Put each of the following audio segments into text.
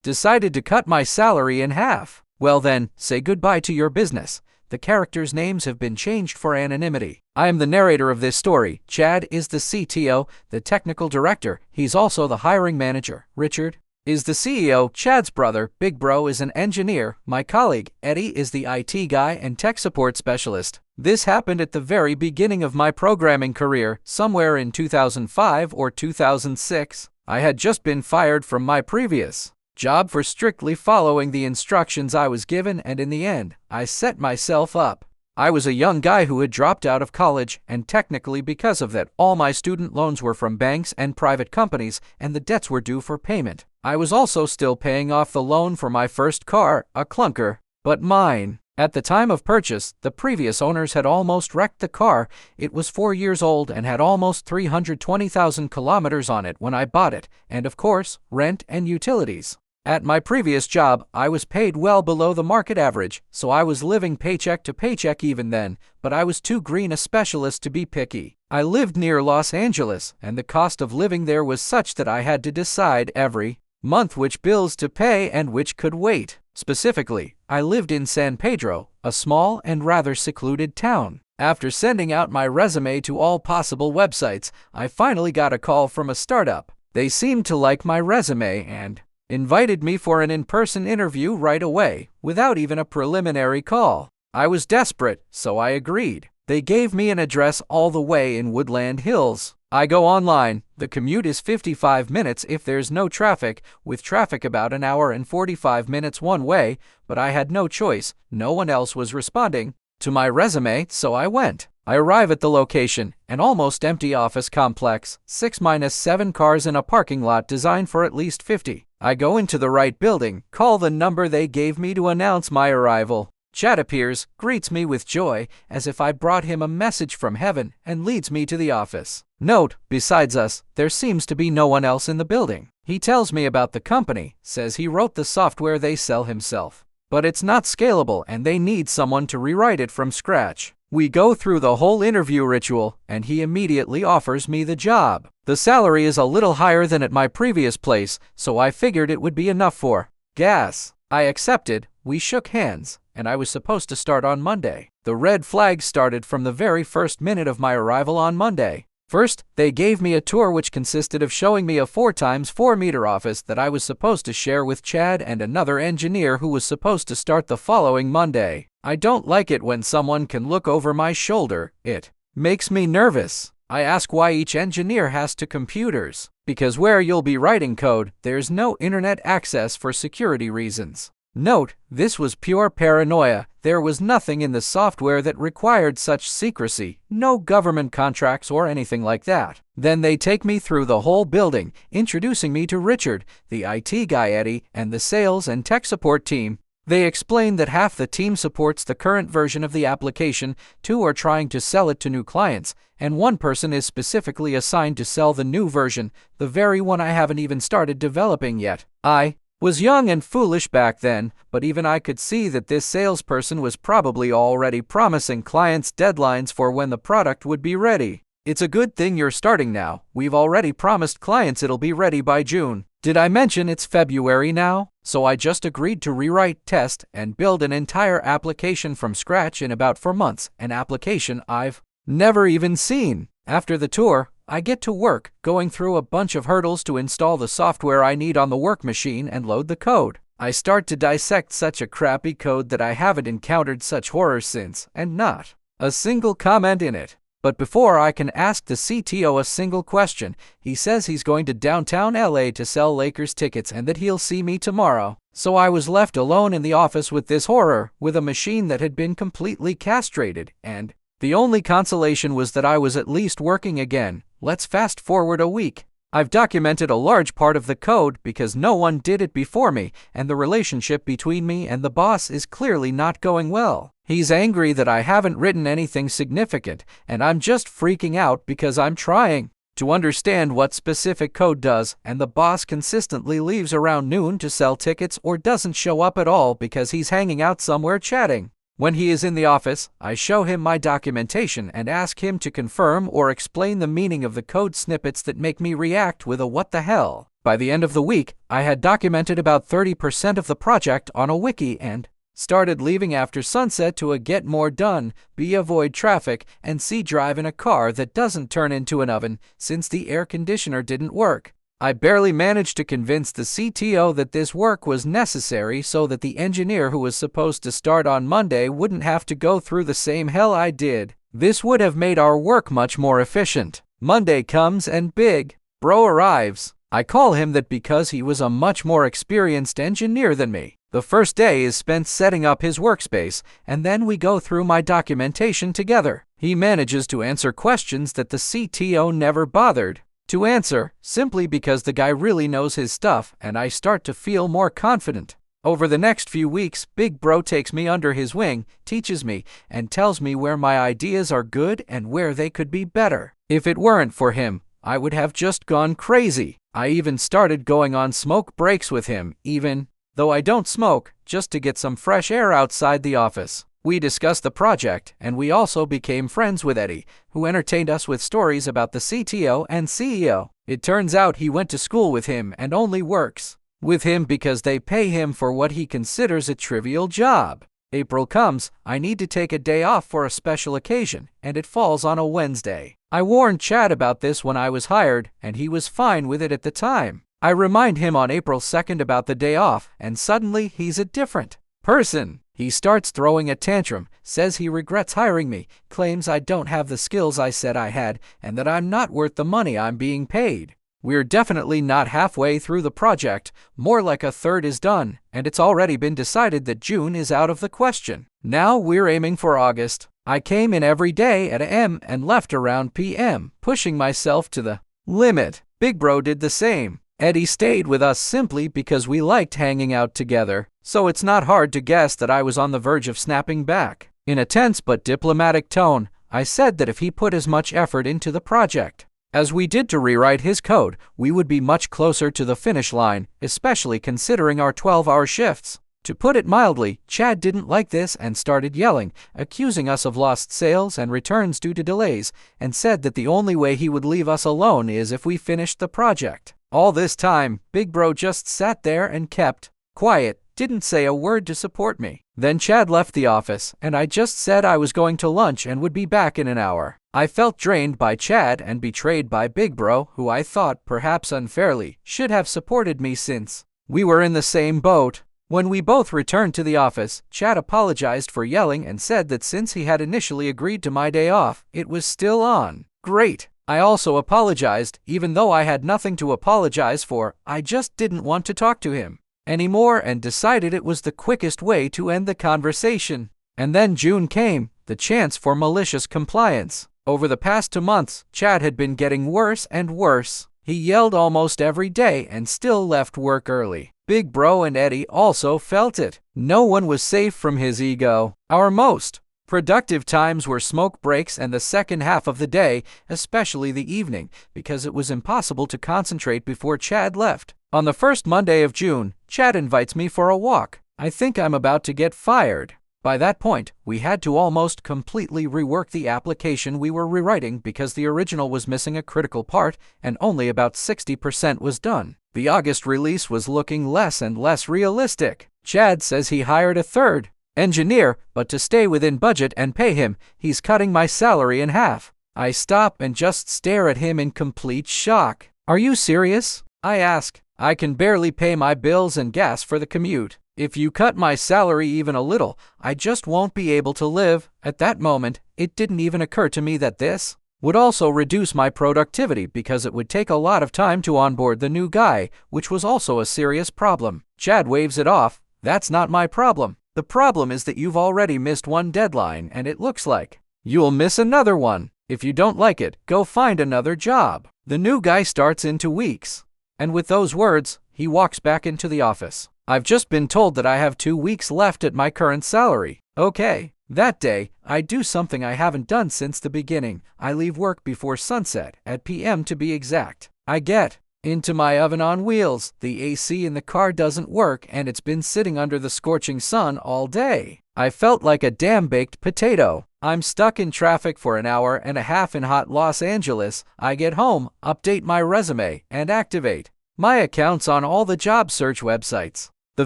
decided to cut my salary in half. Well then, say goodbye to your business. The characters' names have been changed for anonymity. I am the narrator of this story. Chad is the CTO, the technical director. He's also the hiring manager. Richard is the CEO. Chad's brother, Big Bro, is an engineer. My colleague, Eddie, is the IT guy and tech support specialist. This happened at the very beginning of my programming career, somewhere in 2005 or 2006. I had just been fired from my previous job for strictly following the instructions I was given, and in the end, I set myself up. I was a young guy who had dropped out of college, and technically because of that, all my student loans were from banks and private companies, and the debts were due for payment. I was also still paying off the loan for my first car, a clunker, but mine. At the time of purchase, the previous owners had almost wrecked the car. It was 4 years old and had almost 320,000 kilometers on it when I bought it, and of course, rent and utilities. At my previous job, I was paid well below the market average, so I was living paycheck to paycheck even then, but I was too green a specialist to be picky. I lived near Los Angeles, and the cost of living there was such that I had to decide every month which bills to pay and which could wait. Specifically, I lived in San Pedro, a small and rather secluded town. After sending out my resume to all possible websites, I finally got a call from a startup. They seemed to like my resume and invited me for an in-person interview right away, without even a preliminary call. I was desperate, so I agreed. They gave me an address all the way in Woodland Hills. I go online. The commute is 55 minutes if there's no traffic, with traffic about an hour and 45 minutes one way, but I had no choice. No one else was responding to my resume, so I went. I arrive at the location, an almost empty office complex, 6-7 cars in a parking lot designed for at least 50. I go into the right building, call the number they gave me to announce my arrival. Chad appears, greets me with joy, as if I brought him a message from heaven, and leads me to the office. Note, besides us, there seems to be no one else in the building. He tells me about the company, says he wrote the software they sell himself, but it's not scalable and they need someone to rewrite it from scratch. We go through the whole interview ritual, and he immediately offers me the job. The salary is a little higher than at my previous place, so I figured it would be enough for gas. I accepted, we shook hands, and I was supposed to start on Monday. The red flag started from the very first minute of my arrival on Monday. First, they gave me a tour which consisted of showing me a 4x4 meter office that I was supposed to share with Chad and another engineer who was supposed to start the following Monday. I don't like it when someone can look over my shoulder. It makes me nervous. I ask why each engineer has two computers. Because where you'll be writing code, there's no internet access for security reasons. Note, this was pure paranoia. There was nothing in the software that required such secrecy, no government contracts or anything like that. Then they take me through the whole building, introducing me to Richard, the IT guy Eddie, and the sales and tech support team. They explain that half the team supports the current version of the application, 2 are trying to sell it to new clients, and 1 person is specifically assigned to sell the new version, the very one I haven't even started developing yet. I was young and foolish back then, but even I could see that this salesperson was probably already promising clients deadlines for when the product would be ready. It's a good thing you're starting now. We've already promised clients it'll be ready by June. Did I mention it's February now? So I just agreed to rewrite, test, and build an entire application from scratch in about 4 months, an application I've never even seen. After the tour, I get to work, going through a bunch of hurdles to install the software I need on the work machine and load the code. I start to dissect such a crappy code that I haven't encountered such horror since, and not a single comment in it. But before I can ask the CTO a single question, he says he's going to downtown LA to sell Lakers tickets and that he'll see me tomorrow. So I was left alone in the office with this horror, with a machine that had been completely castrated, and the only consolation was that I was at least working again. Let's fast forward a week. I've documented a large part of the code because no one did it before me, and the relationship between me and the boss is clearly not going well. He's angry that I haven't written anything significant, and I'm just freaking out because I'm trying to understand what specific code does, and the boss consistently leaves around noon to sell tickets or doesn't show up at all because he's hanging out somewhere chatting. When he is in the office, I show him my documentation and ask him to confirm or explain the meaning of the code snippets that make me react with a "what the hell?" By the end of the week, I had documented about 30% of the project on a wiki and started leaving after sunset to get more done, b avoid traffic, and c drive in a car that doesn't turn into an oven since the air conditioner didn't work. I barely managed to convince the CTO that this work was necessary so that the engineer who was supposed to start on Monday wouldn't have to go through the same hell I did. This would have made our work much more efficient. Monday comes and Big Bro arrives. I call him that because he was a much more experienced engineer than me. The first day is spent setting up his workspace, and then we go through my documentation together. He manages to answer questions that the CTO never bothered to answer, simply because the guy really knows his stuff, and I start to feel more confident. Over the next few weeks, Big Bro takes me under his wing, teaches me, and tells me where my ideas are good and where they could be better. If it weren't for him, I would have just gone crazy. I even started going on smoke breaks with him, even though I don't smoke, just to get some fresh air outside the office. We discussed the project, and we also became friends with Eddie, who entertained us with stories about the CTO and CEO. It turns out he went to school with him and only works with him because they pay him for what he considers a trivial job. April comes, I need to take a day off for a special occasion, and it falls on a Wednesday. I warned Chad about this when I was hired, and he was fine with it at the time. I remind him on April 2nd about the day off, and suddenly he's a different person. He starts throwing a tantrum, says he regrets hiring me, claims I don't have the skills I said I had, and that I'm not worth the money I'm being paid. We're definitely not halfway through the project, more like a third is done, and it's already been decided that June is out of the question. Now we're aiming for August. I came in every day at AM and left around PM, pushing myself to the limit. Big Bro did the same. Eddie stayed with us simply because we liked hanging out together, so it's not hard to guess that I was on the verge of snapping back. In a tense but diplomatic tone, I said that if he put as much effort into the project as we did to rewrite his code, we would be much closer to the finish line, especially considering our 12-hour shifts. To put it mildly, Chad didn't like this and started yelling, accusing us of lost sales and returns due to delays, and said that the only way he would leave us alone is if we finished the project. All this time, Big Bro just sat there and kept quiet, didn't say a word to support me. Then Chad left the office, and I just said I was going to lunch and would be back in an hour. I felt drained by Chad and betrayed by Big Bro, who I thought, perhaps unfairly, should have supported me since we were in the same boat. When we both returned to the office, Chad apologized for yelling and said that since he had initially agreed to my day off, it was still on. Great. I also apologized, even though I had nothing to apologize for. I just didn't want to talk to him anymore and decided it was the quickest way to end the conversation. And then June came, the chance for malicious compliance. Over the past 2 months, Chad had been getting worse and worse. He yelled almost every day and still left work early. Big Bro and Eddie also felt it. No one was safe from his ego. Our most productive times were smoke breaks and the second half of the day, especially the evening, because it was impossible to concentrate before Chad left. On the first Monday of June, Chad invites me for a walk. I think I'm about to get fired. By that point, we had to almost completely rework the application we were rewriting because the original was missing a critical part and only about 60% was done. The August release was looking less and less realistic. Chad says he hired a third engineer, but to stay within budget and pay him, he's cutting my salary in half. I stop and just stare at him in complete shock. Are you serious? I ask. I can barely pay my bills and gas for the commute. If you cut my salary even a little, I just won't be able to live. At that moment, it didn't even occur to me that this would also reduce my productivity because it would take a lot of time to onboard the new guy, which was also a serious problem. Chad waves it off. That's not my problem. The problem is that you've already missed one deadline and it looks like you'll miss another one. If you don't like it, go find another job. The new guy starts in 2 weeks. And with those words, he walks back into the office. I've just been told that I have 2 weeks left at my current salary. Okay. That day, I do something I haven't done since the beginning. I leave work before sunset, at PM to be exact. I get into my oven on wheels. The AC in the car doesn't work and it's been sitting under the scorching sun all day. I felt like a damn baked potato. I'm stuck in traffic for an hour and a half in hot Los Angeles. I get home, update my resume, and activate my account's on all the job search websites. The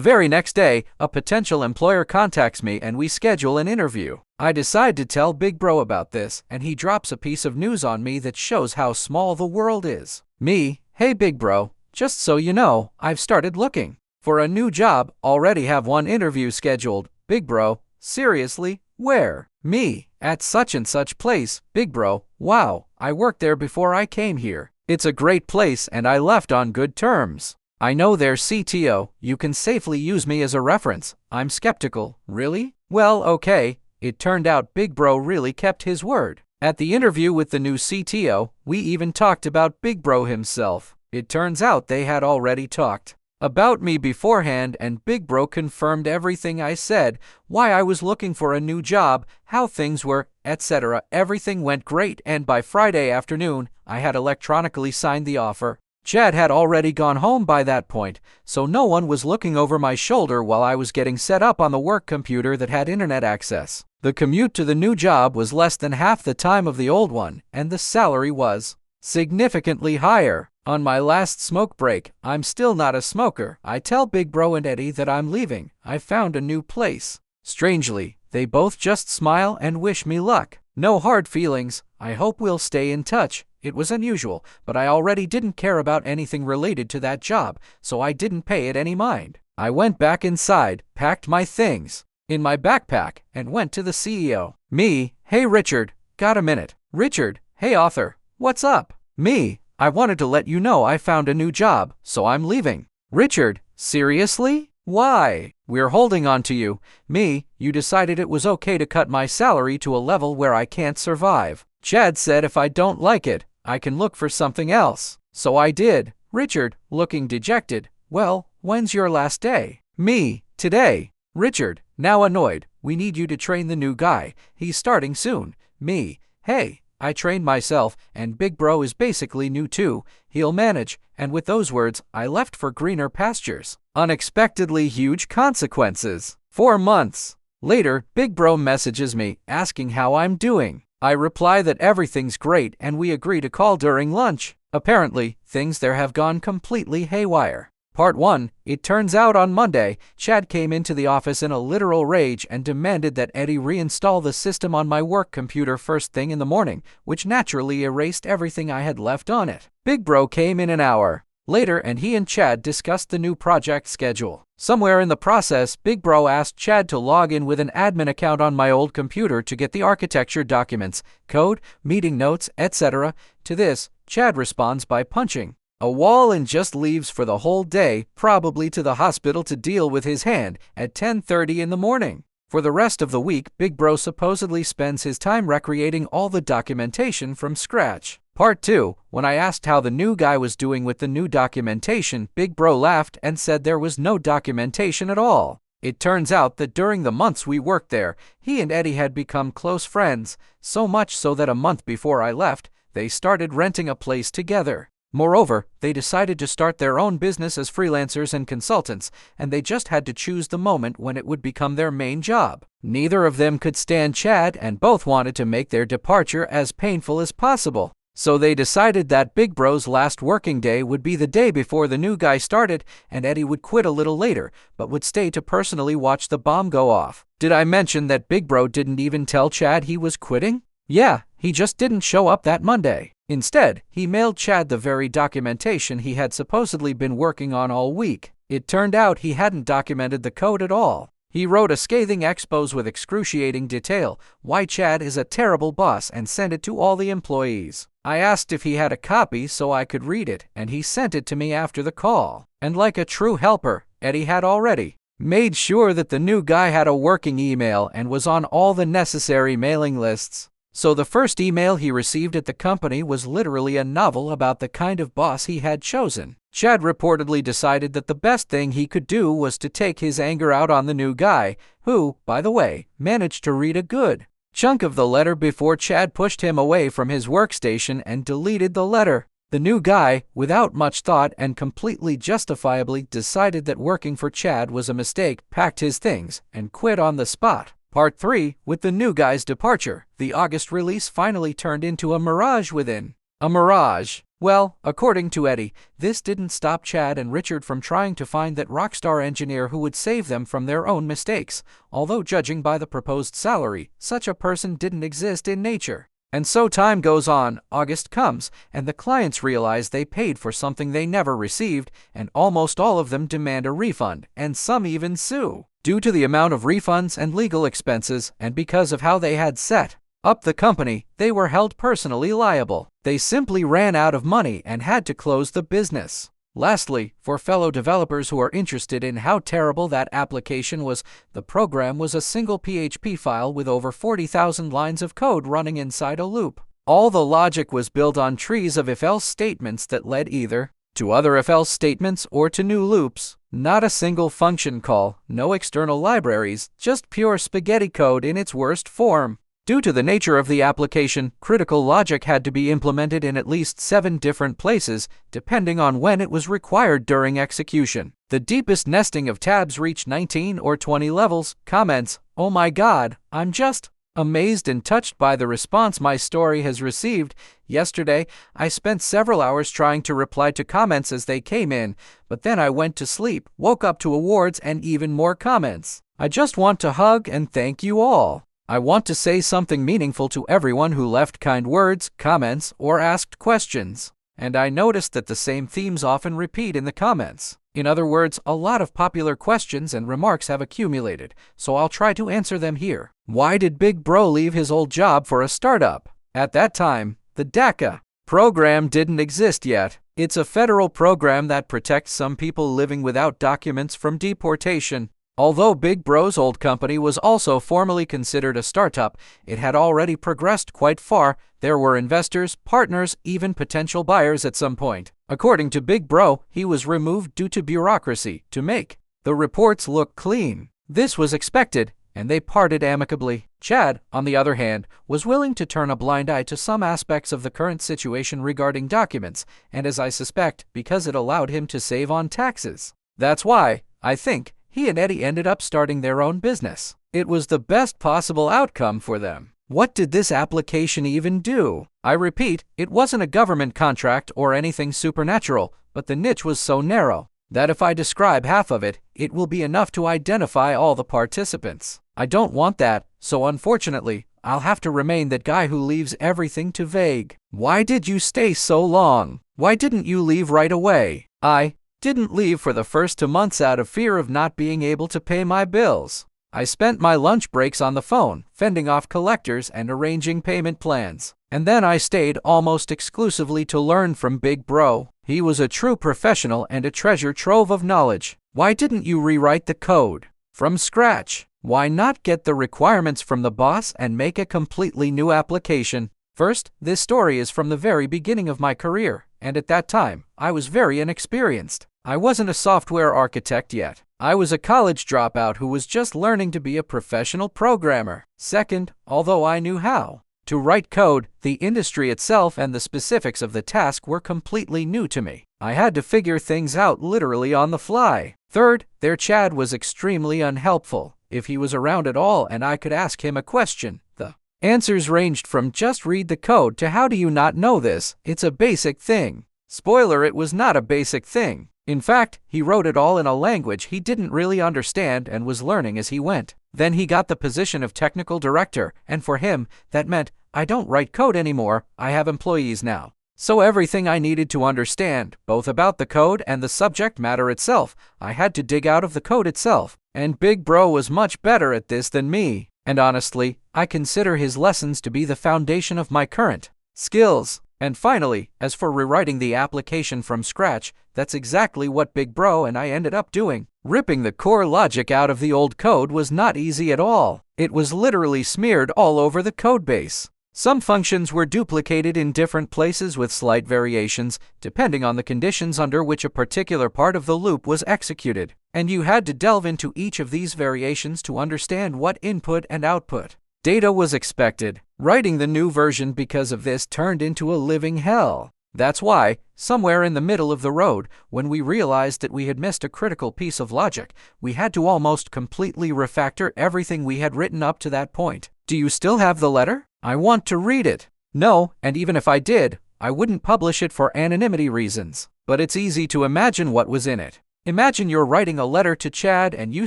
very next day, a potential employer contacts me and we schedule an interview. I decide to tell Big Bro about this, and he drops a piece of news on me that shows how small the world is. Me, hey Big Bro, just so you know, I've started looking for a new job, already have one interview scheduled. Big Bro, seriously, where? Me, at such and such place. Big Bro, wow, I worked there before I came here. It's a great place and I left on good terms. I know their CTO, you can safely use me as a reference. I'm skeptical. Really? Well, okay. It turned out Big Bro really kept his word. At the interview with the new CTO, we even talked about Big Bro himself. It turns out they had already talked about me beforehand, and Big Bro confirmed everything I said, why I was looking for a new job, how things were, etc. Everything went great, and by Friday afternoon, I had electronically signed the offer. Chad had already gone home by that point, so no one was looking over my shoulder while I was getting set up on the work computer that had internet access. The commute to the new job was less than half the time of the old one, and the salary was significantly higher. On my last smoke break, I'm still not a smoker. I tell Big Bro and Eddie that I'm leaving. I found a new place. Strangely, they both just smile and wish me luck. No hard feelings. I hope we'll stay in touch. It was unusual, but I already didn't care about anything related to that job, so I didn't pay it any mind. I went back inside, packed my things in my backpack, and went to the CEO. Me, hey Richard, got a minute? Richard, hey Arthur, what's up? Me, I wanted to let you know I found a new job, so I'm leaving. Richard, seriously? Why? We're holding on to you. Me, you decided it was okay to cut my salary to a level where I can't survive. Chad said if I don't like it, I can look for something else. So I did. Richard, looking dejected. Well, when's your last day? Me, today. Richard, now annoyed. We need you to train the new guy. He's starting soon. Me, hey, I trained myself, and Big Bro is basically new too. He'll manage. And with those words, I left for greener pastures. Unexpectedly huge consequences. 4 months later, Big Bro messages me, asking how I'm doing. I reply that everything's great and we agree to call during lunch. Apparently, things there have gone completely haywire. Part 1. It turns out on Monday, Chad came into the office in a literal rage and demanded that Eddie reinstall the system on my work computer first thing in the morning, which naturally erased everything I had left on it. Big Bro came in an hour later and he and Chad discussed the new project schedule. Somewhere in the process, Big Bro asked Chad to log in with an admin account on my old computer to get the architecture documents, code, meeting notes, etc. To this, Chad responds by punching a wall and just leaves for the whole day, probably to the hospital to deal with his hand, at 10:30 in the morning. For the rest of the week, Big Bro supposedly spends his time recreating all the documentation from scratch. Part 2. When I asked how the new guy was doing with the new documentation, Big Bro laughed and said there was no documentation at all. It turns out that during the months we worked there, he and Eddie had become close friends, so much so that a month before I left, they started renting a place together. Moreover, they decided to start their own business as freelancers and consultants, and they just had to choose the moment when it would become their main job. Neither of them could stand Chad, and both wanted to make their departure as painful as possible. So they decided that Big Bro's last working day would be the day before the new guy started, and Eddie would quit a little later, but would stay to personally watch the bomb go off. Did I mention that Big Bro didn't even tell Chad he was quitting? Yeah, he just didn't show up that Monday. Instead, he mailed Chad the very documentation he had supposedly been working on all week. It turned out he hadn't documented the code at all. He wrote a scathing expose with excruciating detail, why Chad is a terrible boss, and sent it to all the employees. I asked if he had a copy so I could read it, and he sent it to me after the call. And like a true helper, Eddie had already made sure that the new guy had a working email and was on all the necessary mailing lists. So the first email he received at the company was literally a novel about the kind of boss he had chosen. Chad reportedly decided that the best thing he could do was to take his anger out on the new guy, who, by the way, managed to read a good chunk of the letter before Chad pushed him away from his workstation and deleted the letter. The new guy, without much thought and completely justifiably decided that working for Chad was a mistake, packed his things, and quit on the spot. Part 3. With the new guy's departure, the August release finally turned into a mirage within A mirage. Well, according to Eddie, this didn't stop Chad and Richard from trying to find that rockstar engineer who would save them from their own mistakes, although judging by the proposed salary, such a person didn't exist in nature. And so time goes on, August comes, and the clients realize they paid for something they never received, and almost all of them demand a refund, and some even sue. Due to the amount of refunds and legal expenses, and because of how they had set up the company, they were held personally liable. They simply ran out of money and had to close the business. Lastly, for fellow developers who are interested in how terrible that application was, the program was a single PHP file with over 40,000 lines of code running inside a loop. All the logic was built on trees of if-else statements that led either to other if-else statements or to new loops. Not a single function call, no external libraries, just pure spaghetti code in its worst form. Due to the nature of the application, critical logic had to be implemented in at least 7 different places, depending on when it was required during execution. The deepest nesting of tabs reached 19 or 20 levels. Comments: "Oh my God, I'm just amazed and touched by the response my story has received. Yesterday, I spent several hours trying to reply to comments as they came in, but then I went to sleep, woke up to awards and even more comments. I just want to hug and thank you all. I want to say something meaningful to everyone who left kind words, comments, or asked questions. And I noticed that the same themes often repeat in the comments. In other words, a lot of popular questions and remarks have accumulated, so I'll try to answer them here. Why did Big Bro leave his old job for a startup? At that time, the DACA program didn't exist yet. It's a federal program that protects some people living without documents from deportation. Although Big Bro's old company was also formally considered a startup, it had already progressed quite far. There were investors, partners, even potential buyers at some point. According to Big Bro, he was removed due to bureaucracy to make the reports look clean. This was expected, and they parted amicably. Chad, on the other hand, was willing to turn a blind eye to some aspects of the current situation regarding documents, and as I suspect, because it allowed him to save on taxes. That's why, I think, he and Eddie ended up starting their own business. It was the best possible outcome for them. What did this application even do? I repeat, it wasn't a government contract or anything supernatural, but the niche was so narrow that if I describe half of it, it will be enough to identify all the participants. I don't want that, so unfortunately, I'll have to remain that guy who leaves everything too vague. Why did you stay so long? Why didn't you leave right away? I didn't leave for the first 2 months out of fear of not being able to pay my bills. I spent my lunch breaks on the phone, fending off collectors and arranging payment plans. And then I stayed almost exclusively to learn from Big Bro. He was a true professional and a treasure trove of knowledge. Why didn't you rewrite the code from scratch? Why not get the requirements from the boss and make a completely new application? First, this story is from the very beginning of my career, and at that time, I was very inexperienced. I wasn't a software architect yet. I was a college dropout who was just learning to be a professional programmer. Second, although I knew how to write code, the industry itself and the specifics of the task were completely new to me. I had to figure things out literally on the fly. Third, their Chad was extremely unhelpful. If he was around at all and I could ask him a question, the answers ranged from just read the code to how do you not know this? It's a basic thing. Spoiler, it was not a basic thing. In fact, he wrote it all in a language he didn't really understand and was learning as he went. Then he got the position of technical director, and for him, that meant, I don't write code anymore, I have employees now. So everything I needed to understand, both about the code and the subject matter itself, I had to dig out of the code itself. And Big Bro was much better at this than me. And honestly, I consider his lessons to be the foundation of my current skills. And finally, as for rewriting the application from scratch, that's exactly what Big Bro and I ended up doing. Ripping the core logic out of the old code was not easy at all. It was literally smeared all over the codebase. Some functions were duplicated in different places with slight variations, depending on the conditions under which a particular part of the loop was executed. And you had to delve into each of these variations to understand what input and output data was expected. Writing the new version because of this turned into a living hell. That's why, somewhere in the middle of the road, when we realized that we had missed a critical piece of logic, we had to almost completely refactor everything we had written up to that point. Do you still have the letter? I want to read it. No, and even if I did, I wouldn't publish it for anonymity reasons, but it's easy to imagine what was in it. Imagine you're writing a letter to Chad and you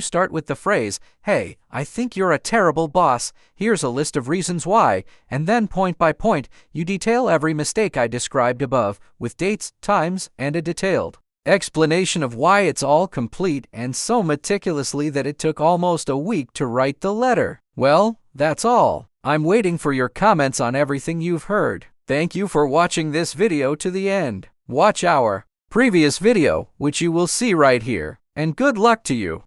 start with the phrase, "Hey, I think you're a terrible boss. Here's a list of reasons why," and then point by point, you detail every mistake I described above, with dates, times, and a detailed explanation of why. It's all complete and so meticulously that it took almost a week to write the letter. Well, that's all. I'm waiting for your comments on everything you've heard. Thank you for watching this video to the end. Watch our previous video, which you will see right here, and good luck to you.